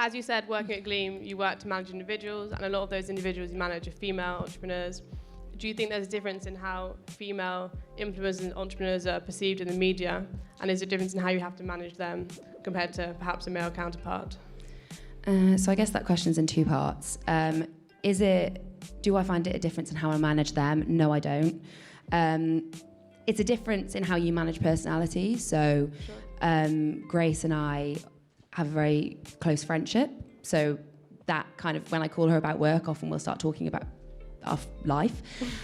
As you said, working at Gleam, you work to manage individuals, and a lot of those individuals you manage are female entrepreneurs. Do you think there's a difference in how female influencers and entrepreneurs are perceived in the media, and is there a difference in how you have to manage them compared to perhaps a male counterpart? So I guess that question's in two parts. Do I find it a difference in how I manage them? No, I don't. It's a difference in how you manage personalities. So Grace and I have a very close friendship. So that kind of, when I call her about work, often we'll start talking about our life.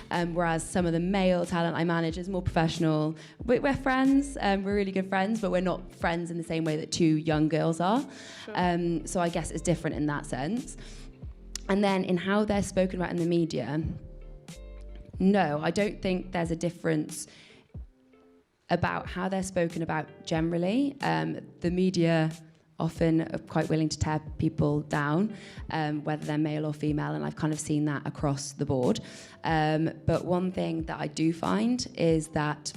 Whereas some of the male talent I manage is more professional. We're friends, we're really good friends, but we're not friends in the same way that two young girls are. Sure. So I guess it's different in that sense. And then in how they're spoken about in the media, no, I don't think there's a difference about how they're spoken about generally. The media often are quite willing to tear people down, whether they're male or female, and I've kind of seen that across the board. But one thing that I do find is that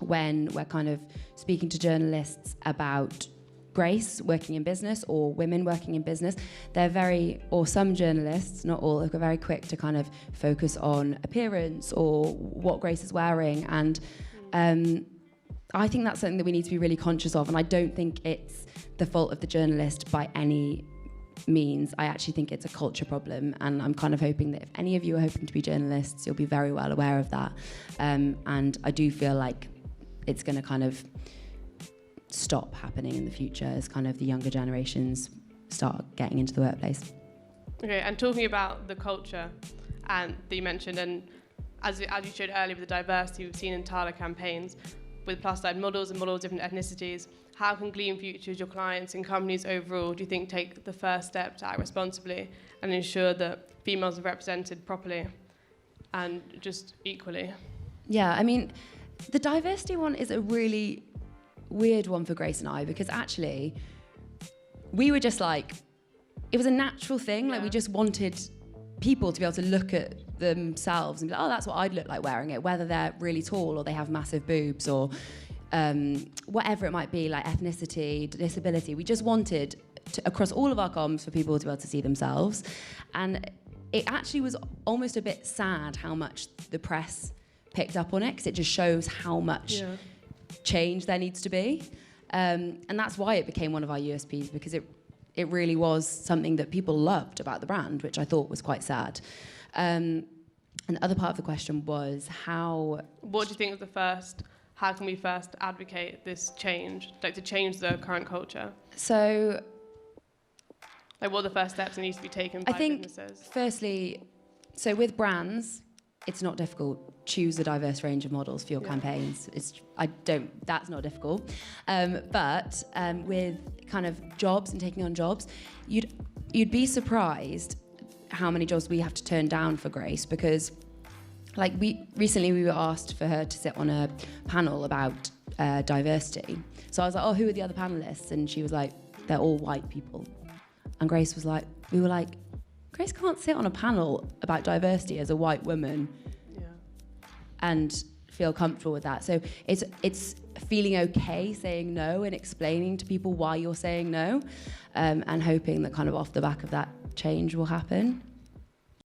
when we're kind of speaking to journalists about Grace working in business or women working in business, or some journalists, not all, are very quick to kind of focus on appearance or what Grace is wearing. And I think that's something that we need to be really conscious of. And I don't think it's the fault of the journalist by any means. I actually think it's a culture problem. And I'm kind of hoping that if any of you are hoping to be journalists, you'll be very well aware of that. And I do feel like it's going to kind of stop happening in the future as kind of the younger generations start getting into the workplace. Okay, and talking about the culture that you mentioned, and as you showed earlier with the diversity we've seen in Tala campaigns with plus-size models and models of different ethnicities, how can Gleam Futures, your clients and companies overall, do you think take the first step to act responsibly and ensure that females are represented properly and just equally? Yeah, I mean, the diversity one is a really weird one for Grace and I, because actually we were just like, it was a natural thing. Like we just wanted people to be able to look at themselves and be like, oh, that's what I'd look like wearing it, whether they're really tall or they have massive boobs or whatever it might be, like ethnicity, disability. We just wanted to, across all of our comms, for people to be able to see themselves. And it actually was almost a bit sad how much the press picked up on it, because it just shows how much change there needs to be. And that's why it became one of our USPs, because it really was something that people loved about the brand, which I thought was quite sad. And the other part of the question was what do you think was how can we first advocate this change, like to change the current culture? So, like what are the first steps that needs to be taken by businesses? I think, firstly, so with brands, it's not difficult. Choose a diverse range of models for your campaigns. That's not difficult. But with kind of jobs and taking on jobs, you'd be surprised how many jobs we have to turn down for Grace, because like recently we were asked for her to sit on a panel about diversity. So I was like, oh, who are the other panelists? And she was like, they're all white people. And Grace was like, we were like, Grace can't sit on a panel about diversity as a white woman and feel comfortable with that. So it's feeling okay saying no and explaining to people why you're saying no, and hoping that kind of off the back of that change will happen.